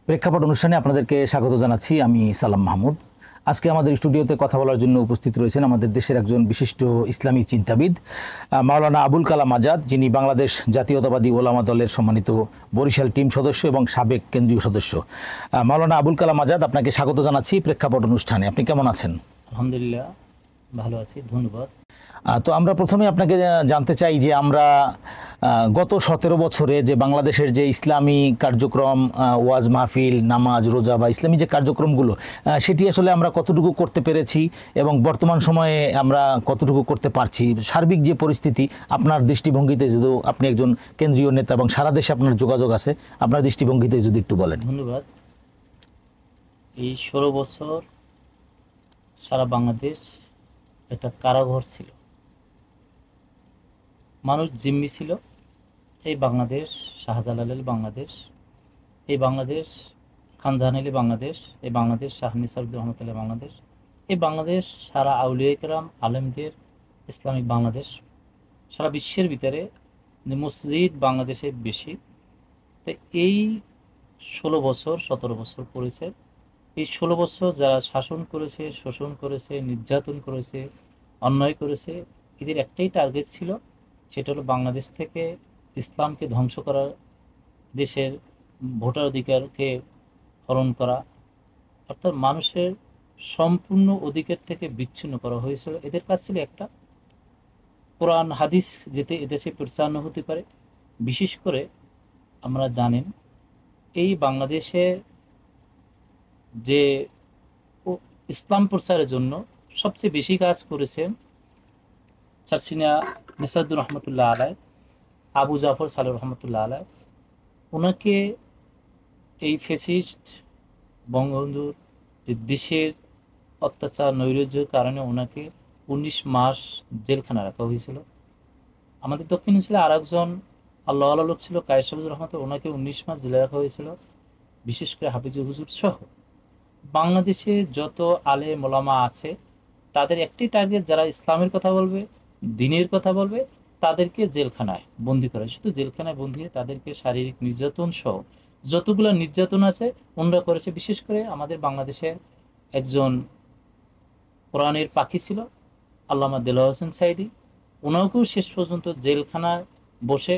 প্রেক্ষাপট অনুষ্ঠানে আপনাদেরকে স্বাগত জানাচ্ছি। আমি সালাম মাহমুদ। আজকে আমাদের স্টুডিওতে কথা বলার জন্য উপস্থিত রয়েছেন আমাদের দেশের একজন বিশিষ্ট ইসলামী চিন্তাবিদ মাওলানা আবুল কালাম আজাদ, যিনি বাংলাদেশ জাতীয়তাবাদী ওলামা দলের সম্মানিত বরিশাল টিম সদস্য এবং সাবেক কেন্দ্রীয় সদস্য। মাওলানা আবুল কালাম আজাদ, আপনাকে স্বাগত জানাচ্ছি প্রেক্ষাপট অনুষ্ঠানে। আপনি কেমন আছেন? আলহামদুলিল্লাহ, ভালো আছি, ধন্যবাদ। তো আমরা প্রথমে আপনাকে জানতে চাই যে আমরা গত 17 বছরে যে বাংলাদেশের যে ইসলামী কার্যক্রম, ওয়াজ মাহফিল, নামাজ, রোজা বা ইসলামী যে কার্যক্রমগুলো, সেটি আসলে আমরা কতটুকু করতে পেরেছি এবং বর্তমান সময়ে আমরা কতটুকু করতে পারছি, সার্বিক যে পরিস্থিতি আপনার দৃষ্টিভঙ্গিতে, যদি আপনি একজন কেন্দ্রীয় নেতা এবং সারা দেশে আপনার যোগাযোগ আছে, আপনার দৃষ্টিভঙ্গিতে যদি একটু বলেন। ধন্যবাদ। এই 16 বছর সারা বাংলাদেশ একটা কারাঘর ছিল, মানুষ জিম্মি ছিল। এই বাংলাদেশ শাহজালালের বাংলাদেশ, এই বাংলাদেশ খানজাহানিলি বাংলাদেশ, এই বাংলাদেশ শাহ নিসারুদ্দিন রহমতুল্লাহ বাংলাদেশ, এই বাংলাদেশ সারা আউলিয়া কেরাম আলেমদের ইসলামিক বাংলাদেশ। সারা বিশ্বের ভিতরে মসজিদ বাংলাদেশে বেশি। তো এই 16 বছর 17 বছর পড়েছে। এই 16 বছর যারা শাসন করেছে, শোষণ করেছে, নির্যাতন করেছে, অন্যায় করেছে, এদের একটাই টার্গেট ছিল, সেটা হলো বাংলাদেশ থেকে ইসলামকে ধ্বংস করা, দেশের ভোটাধিকারকে হরণ করা, অর্থাৎ মানুষের সম্পূর্ণ অধিকার থেকে বিচ্ছিন্ন করা হয়েছিল। এদের কাজ ছিল একটা, কোরআন হাদিস যেতে এদেশে প্রচারণ হতে পারে। বিশেষ করে আমরা জানেন এই বাংলাদেশে যে ইসলাম প্রচারের জন্য সবচেয়ে বেশি কাজ করেছেন সারসিনা নিসারুদ্দিন রহমতুল্লাহ আলাই, আবু জাফর সালেহ রহমতুল্লাহ আলাই। ওনাকে এই ফেসিস্ট বঙ্গবন্ধুর যে দেশের অত্যাচার নৈরাজ্যের কারণে ওনাকে 19 মাস জেলখানা রাখা হয়েছিল। আমাদের দক্ষিণে ছিল আর একজন আল্লাহ লোক ছিল কায়েসাবুর রহমত, ওনাকে 19 মাস জেলে রাখা হয়েছিল। বিশেষ করে হাফিজুল হুজুর সহ বাংলাদেশে যত আলেম ওলামা আছে, তাদের একটি টার্গেট, যারা ইসলামের কথা বলবে, দ্বীনের কথা বলবে, তাদেরকে জেলখানায় বন্দি করা। শুধু জেলখানায় বন্দি হয়ে তাদেরকে শারীরিক নির্যাতন সহ যতগুলো নির্যাতন আছে ওনরা করেছে। বিশেষ করে আমাদের বাংলাদেশের একজন কোরআনের পাখি ছিল আল্লামা দেলোয়ার হোসেন সাইদি, ওনাকেও শেষ পর্যন্ত জেলখানায় বসে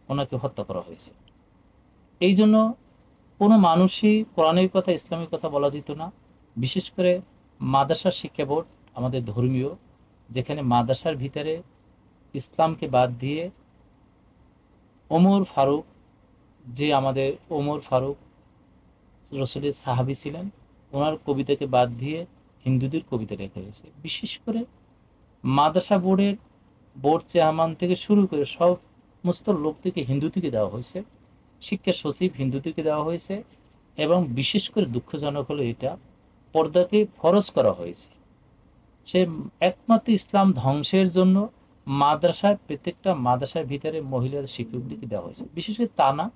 ওনাকে হত্যা করা হয়েছে। এই জন্য কোনো মানুষই কোরআনের কথা, ইসলামের কথা বলা যেত না। বিশেষ করে মাদ্রাসা শিক্ষা বোর্ড আমাদের ধর্মীয়, যেখানে মাদ্রাসার ভিতরে ইসলামকে বাদ দিয়ে ওমর ফারুক, যে আমাদের ওমর ফারুক রসুলের সাহাবী ছিলেন, ওনার কবিতাকে বাদ দিয়ে হিন্দুদের কবিতা রেখে গেছে। বিশেষ করে মাদ্রাসা বোর্ড চেয়ারম্যান থেকে শুরু করে সমস্ত লোকদেরকে হিন্দুদেরকে দেওয়া হয়েছে, শিক্ষা সচিব হিন্দুদেরকে দেওয়া হয়েছে। এবং বিশেষ করে দুঃখজনক হলো এটা, পর্দাকে ফরজ করা হয়েছে। সে একমাত্র ইসলাম ধ্বংসের জন্য মাদ্রাসায়, প্রত্যেকটা মাদ্রাসার ভিতরে মহিলার শিক্ষকদেরকে দেওয়া হয়েছে। বিশেষ করে তা না,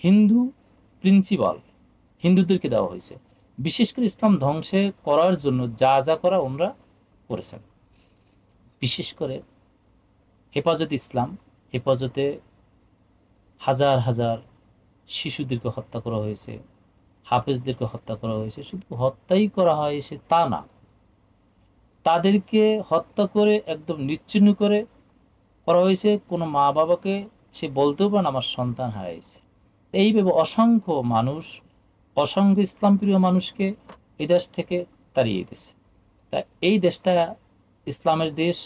হিন্দু প্রিন্সিপাল হিন্দুদেরকে দেওয়া হয়েছে। বিশেষ করে ইসলাম ধ্বংসে করার জন্য যা যা করা ওনারা করেছেন। বিশেষ করে হেফাজতে ইসলাম, হেফাজতে হাজার হাজার শিশুদেরকে হত্যা করা হয়েছে, হাফেজদেরকে হত্যা করা হয়েছে। শুধু হত্যাই করা হয়েছে তা না, তাদেরকে হত্যা করে একদম নিশ্চিহ্ন করে করা হয়েছে। কোনো মা বাবাকে সে বলতেও পারে আমার সন্তান হারাইছে। এইভাবে অসংখ্য মানুষ, অসংখ্য ইসলামপ্রিয় মানুষকে এই দেশ থেকে তাড়িয়ে দিয়েছে। তা এই দেশটা ইসলামের দেশ,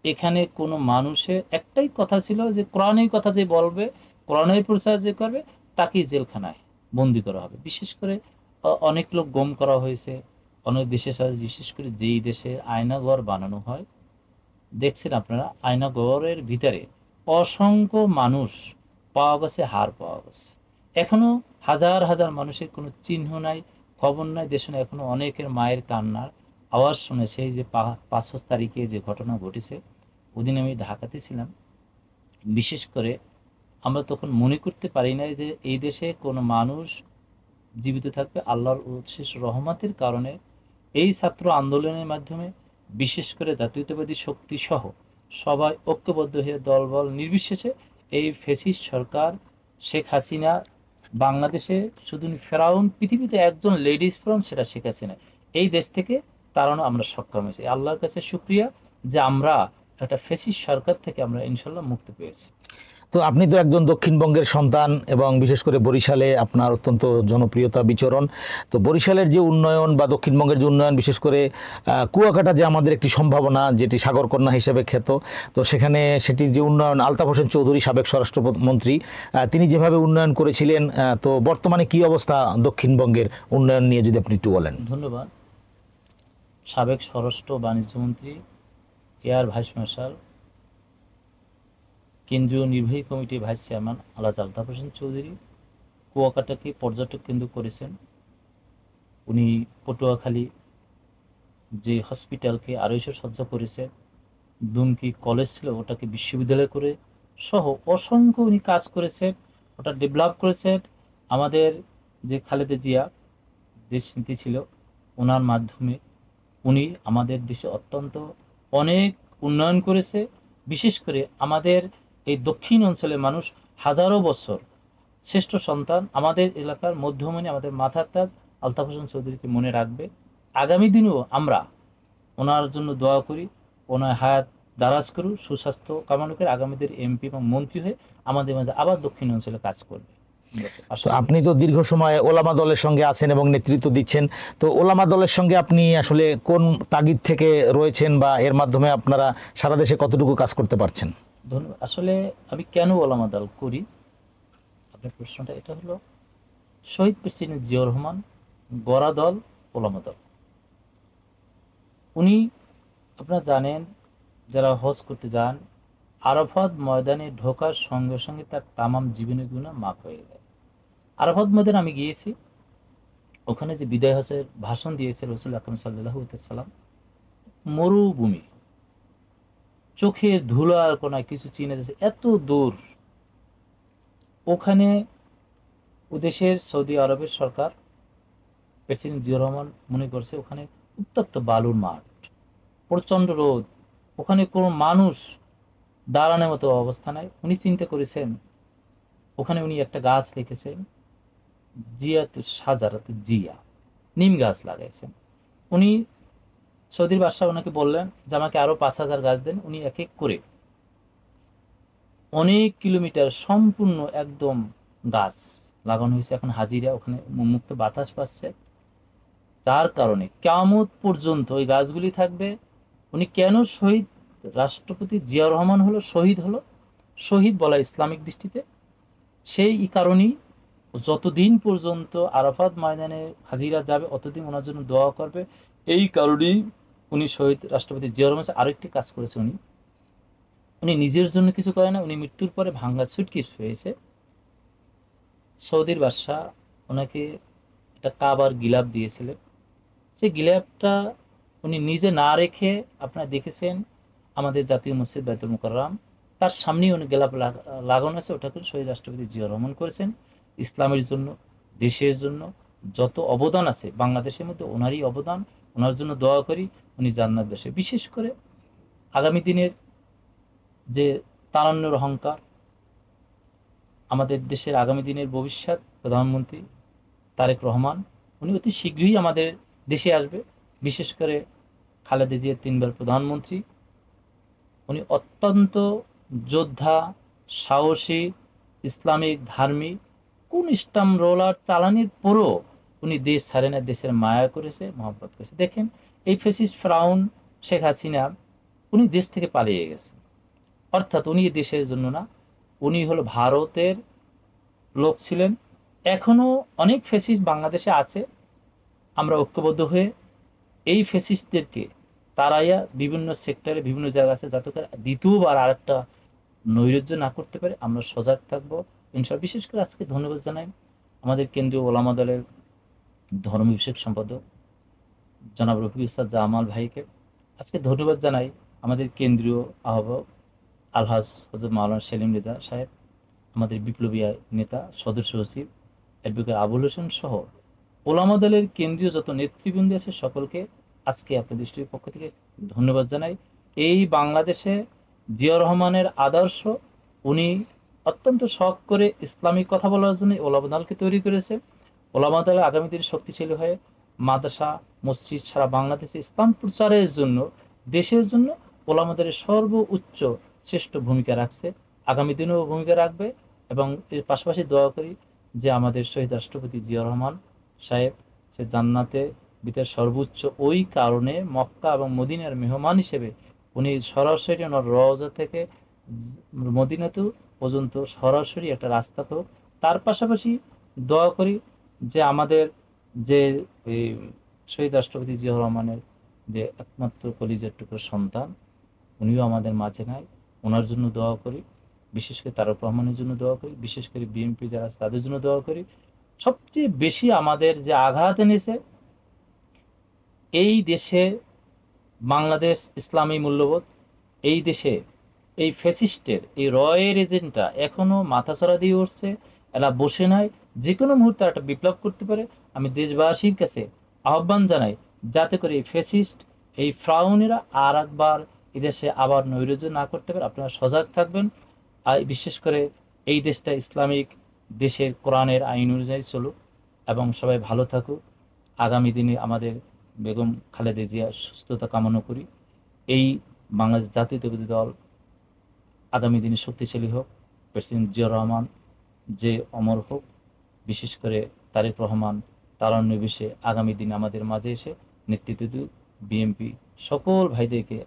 এখানে কোনো মানুষের একটাই কথা ছিল যে কোরআনের কথা যে বলবে, কোরআনের প্রচার যে করবে, তাকেই জেলখানায় বন্দি করা হবে। বিশেষ করে অনেক লোক গম করা হয়েছে অনেক দেশে, বিশেষ করে যেই দেশে আয়নাঘর বানানো হয়, দেখছেন আপনারা আয়নাঘরের ভিতরে অসংখ্য মানুষ পাওয়া গেছে, হাড় পাওয়া গেছে। এখনো হাজার হাজার মানুষের কোনো চিহ্ন নাই, খবর নাই। দেশে এখনো অনেকের মায়ের কান্নার আওয়াজ শুনেছে। এই যে 5 তারিখে যে ঘটনা ঘটেছে, ওদিন আমি ঢাকাতে ছিলাম। বিশেষ করে আমরা তখন মনে করতে পারি না যে এই দেশে কোনো মানুষ জীবিত থাকবে। আল্লাহর অশেষ রহমতের কারণে এই ছাত্র আন্দোলনের মাধ্যমে বিশেষ করে জাতীয়তাবাদী শক্তি সহ সবাই ঐক্যবদ্ধ হয়ে দলবল নির্বিশেষে এই ফ্যাসিস্ট সরকার শেখ হাসিনা বাংলাদেশে শুধু ফেরাউন, পৃথিবীতে একজন লেডিস ফেরাউন, সেটা শেখ হাসিনা। এই দেশ থেকে তাড়ানো আমরা সক্ষম হয়েছি। আল্লাহর কাছে শুক্রিয়া যে আমরা একটা ফ্যাসিস্ট সরকার থেকে আমরা ইনশাল্লাহ মুক্তি পেয়েছি। তো আপনি তো একজন দক্ষিণবঙ্গের সন্তান এবং বিশেষ করে বরিশালে আপনার অত্যন্ত জনপ্রিয়তা বিচরণ। তো বরিশালের যে উন্নয়ন বা দক্ষিণবঙ্গের যে উন্নয়ন, বিশেষ করে কুয়াকাটা যে আমাদের একটি সম্ভাবনা, যেটি সাগরকন্যা হিসেবে খ্যাত, তো সেখানে সেটির যে উন্নয়ন, আলতাফ হোসেন চৌধুরী সাবেক স্বরাষ্ট্রমন্ত্রী তিনি যেভাবে উন্নয়ন করেছিলেন, তো বর্তমানে কি অবস্থা দক্ষিণবঙ্গের উন্নয়ন নিয়ে যদি আপনি একটু বলেন। ধন্যবাদ। সাবেক স্বরাষ্ট্র বাণিজ্যমন্ত্রী, এয়ার ভাইস মার্শাল, কেন্দ্রীয় নির্বাহী কমিটির ভাইস চেয়ারম্যান আলহাজ আলতাফ হোসেন চৌধুরী কুয়াকাটাকে পর্যটক কেন্দ্র করেছেন। উনি পটুয়াখালী যে হসপিটালকে 250 শয্যা করেছে, দুমকি কলেজ ছিল ওটাকে বিশ্ববিদ্যালয় করে সহ অসংখ্য উনি কাজ করেছেন, ওটা ডেভেলপ করেছেন। আমাদের যে খালেদা জিয়া দেশনীতি ছিল, ওনার মাধ্যমে উনি আমাদের দেশে অত্যন্ত অনেক উন্নয়ন করেছে। বিশেষ করে আমাদের এই দক্ষিণ অঞ্চলের মানুষ হাজারো বছর শ্রেষ্ঠ সন্তান, আমাদের এলাকার মধ্যমণি, আমাদের মাথার তাজ আলতাফ হোসেন চৌধুরীকে মনে রাখবে। আগামী দিনেও আমরা ওনার জন্য দোয়া করি, ওনার হায়াত দারাজ করুক, সুস্বাস্থ্য কামনা করে আগামী দিনের এমপি এবং মন্ত্রী হয়ে আমাদের মাঝে আবার দক্ষিণ অঞ্চলে কাজ করবে। তো আপনি তো দীর্ঘ সময় ওলামা দলের সঙ্গে আছেন এবং নেতৃত্ব দিচ্ছেন। তো ওলামা দলের সঙ্গে আপনি আসলে কোন তাগিদ থেকে রয়েছেন, বা এর মাধ্যমে আপনারা সারা দেশে কতটুকু কাজ করতে পারছেন? ধন্যবাদ। আসলে আমি কেন ওলামা দল করি, আপনার প্রশ্নটা এটা হলো, শহীদ প্রেসিডেন্ট জিয়াউর রহমান গড়া দল ওলামা দল। উনি, আপনারা জানেন, যারা হজ করতে যান, আরাফাত ময়দানে ঢোকার সঙ্গে সঙ্গে তার তামাম জীবনের গুনাহ মাফ হয়ে যায়। আরাফাত ময়দানে আমি গিয়েছি, ওখানে যে বিদায় হজের ভাষণ দিয়েছে রসুল আকরাম সাল্লাল্লাহু আলাইহি সাল্লাম, মরুভূমি, চোখের ধুলার কোনায় কিছু চিনে যাচ্ছে, এত দূর। ওখানে ও দেশের সৌদি আরবের সরকার, প্রেসিডেন্ট জিয়াউর রহমান মনে করছে ওখানে উত্তপ্ত বালুর মাঠ, প্রচণ্ড রোদ, ওখানে কোনো মানুষ দাঁড়ানোর মতো অবস্থা নাই। উনি চিন্তা করেছেন, ওখানে উনি একটা গাছ রেখেছেন, জিয়াত সাজারাত জিয়া, নিম গাছ লাগাইছেন। উনি সৌদির বাদশাহ ওনাকে বললেন যে আমাকে আরো 5,000 গাছ দেন। উনি এক এক করে অনেক কিলোমিটার সম্পূর্ণ একদম গাছ লাগানো হয়েছে। এখন হাজিরা ওখানে মুক্ত বাতাস পাচ্ছে, তার কারণে কিয়ামত পর্যন্ত ওই গাছগুলি থাকবে। উনি কেন শহীদ, রাষ্ট্রপতি জিয়াউর রহমান হলো শহীদ, হলো শহীদ বলা ইসলামিক দৃষ্টিতে, সেই কারণেই যতদিন পর্যন্ত আরাফাত ময়দানে হাজিরা যাবে অতদিন ওনার জন্য দোয়া করবে। এই কারণেই উনি শহীদ রাষ্ট্রপতি জিয়াউর রহমান আরেকটি কাজ করেছে, উনি উনি নিজের জন্য কিছু করে না। উনি মৃত্যুর পরে ভাঙ্গা সুটকেস হয়েছে, সৌদির বাদশাহ ওনাকে একটা কাবার গিলাপ দিয়েছিলেন। সেই গিলাপটা উনি নিজে না রেখে, আপনারা দেখেছেন আমাদের জাতীয় মসজিদ বাইতুল মুকাররম, তার সামনেই উনি গিলাপ লাগানো আছে। ওটা করে শহীদ রাষ্ট্রপতি জিয়াউর রহমান করেছেন। ইসলামের জন্য, দেশের জন্য যত অবদান আছে বাংলাদেশের মধ্যে ওনারই অবদান। ওনার জন্য দোয়া করি উনি জান্নাত দেশে। বিশেষ করে আগামী দিনের যে তারুণ্যের অহংকার, আমাদের দেশের আগামী দিনের ভবিষ্যৎ প্রধানমন্ত্রী তারেক রহমান, উনি অতি শীঘ্রই আমাদের দেশে আসবে। বিশেষ করে খালেদা জিয়া 3বার প্রধানমন্ত্রী, উনি অত্যন্ত যোদ্ধা, সাহসী, ইসলামিক, ধার্মিক। কোন স্টাম রোলার চালানির পরও উনি দেশ ছাড়ে না, দেশের মায়া করেছে, মহব্বত করেছে। দেখেন এই ফ্যাসিস্ট ফ্রাউন শেখ হাসিনা, উনি দেশ থেকে পালিয়ে গেছে, অর্থাৎ উনি দেশের জন্য না, উনি হলো ভারতের লোক ছিলেন। এখনো অনেক ফ্যাসিস্ট বাংলাদেশে আছে। আমরা ঐক্যবদ্ধ হয়ে এই ফ্যাসিস্টদেরকে তারাইয়া বিভিন্ন সেক্টরে বিভিন্ন জায়গা আছে, যাতে করে দ্বিতীয়বার আরেকটা নৈরাজ্য না করতে পারে, আমরা সজাগ থাকবো ইনশাআল্লাহ। বিশেষ করে আজকে ধন্যবাদ জানাই আমাদের কেন্দ্রীয় ওলামা দলের ধর্ম বিষয়ক সম্পাদক জনাব রফিক উস্তাদ জামাল ভাইকে। আজকে ধন্যবাদ জানাই আমাদের কেন্দ্রীয় আহ্বায়ক আলহাজ হযরত মাওলানা সেলিম রেজা সাহেব, আমাদের বিপ্লবী নেতা সদস্য সচিব অ্যাডভোকেট আবুল হোসেন সহ ওলামা দলের কেন্দ্রীয় যত নেতৃবৃন্দ আছে সকলকে আজকে আপনাদের দৃষ্টির পক্ষ থেকে ধন্যবাদ জানাই। এই বাংলাদেশে জিয়াউর রহমানের আদর্শ উনি অত্যন্ত শখ করে ইসলামিক কথা বলার জন্য ওলামা দলকে তৈরি করেছে। ওলামা দল আগামী দিনে শক্তিশালী হয়ে মাদ্রাসা মসজিদ সারা বাংলাদেশে ইসলাম প্রচারের জন্য, দেশের জন্য ওলামা দলের সর্বোচ্চ শ্রেষ্ঠ ভূমিকা রাখছে, আগামী দিনেও ভূমিকা রাখবে। এবং এর পাশাপাশি দোয়া করি যে আমাদের শহীদ রাষ্ট্রপতি জিয়াউর রহমান সাহেব সে জান্নাতে ভিতরে সর্বোচ্চ, ওই কারণে মক্কা এবং মদিনার মেহমান হিসেবে উনি সরাসরি ওনার রওজা থেকে মদিনাতেও পর্যন্ত সরাসরি একটা রাস্তা হোক। তার পাশাপাশি দোয়া করি যে আমাদের যে এই শহীদ রাষ্ট্রপতি জিয়াউর রহমানের যে একমাত্র কলিজার টুকরো সন্তান, উনিও আমাদের মাঝে নাই, ওনার জন্য দোয়া করি। বিশেষ করে তারক রহমানের জন্য দোয়া করি, বিশেষ করে বিএনপি যারা আছে তাদের জন্য দোয়া করি। সবচেয়ে বেশি আমাদের যে আঘাত এনেছে এই দেশে বাংলাদেশ ইসলামী মূল্যবোধ, এই দেশে এই ফ্যাসিস্টের এই রয়ের এজেন্টটা এখনো মাথাছড়া দিয়ে উঠছে, এরা বসে নাই, যে কোনো মুহূর্তে একটা বিপ্লব করতে পারে। আমি দেশবাসীর কাছে আহ্বান জানাই যাতে করে এই ফ্যাসিস্ট এই ফ্রাউনেরা আর একবার এদেশে আবার নৈরাজ্য না করতে পারে। আপনারা সজাগ থাকবেন। আর বিশেষ করে এই দেশটা ইসলামিক দেশের কোরআনের আইন অনুযায়ী চলুক এবং সবাই ভালো থাকুক। আগামী দিনে আমাদের বেগম খালেদা জিয়ার সুস্থতা কামনা করি। এই বাংলাদেশ জাতীয়তাবাদী দল আগামী দিনে শক্তিশালী হোক, প্রেসিডেন্ট জিয়াউর রহমান যে অমর হোক, বিশেষ করে তারেক রহমান তারান্নবিশে আগামী দিনে আমাদের মাঝে এসে নেতৃত্ব দিক। বিএনপি সকল ভাইদেরকে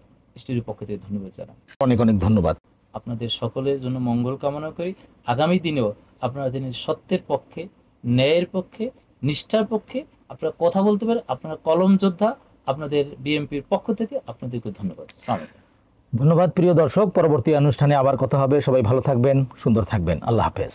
স্টুডিওর পক্ষ থেকে ধন্যবাদ জানাই। অনেক অনেক ধন্যবাদ। আপনাদের সকলের জন্য মঙ্গল কামনা করি। আগামী দিনেও আপনারা যেন সত্যের পক্ষে, ন্যায়ের পক্ষে, নিষ্ঠার পক্ষে আপনারা কথা বলতে পারেন। আপনারা কলম যোদ্ধা, আপনাদের বিএনপির পক্ষ থেকে আপনাদেরকে ধন্যবাদ। আসসালামু আলাইকুম। ধন্যবাদ প্রিয় দর্শক, পরবর্তী অনুষ্ঠানে আবার কথা হবে। সবাই ভালো থাকবেন, সুন্দর থাকবেন। আল্লাহ হাফেজ।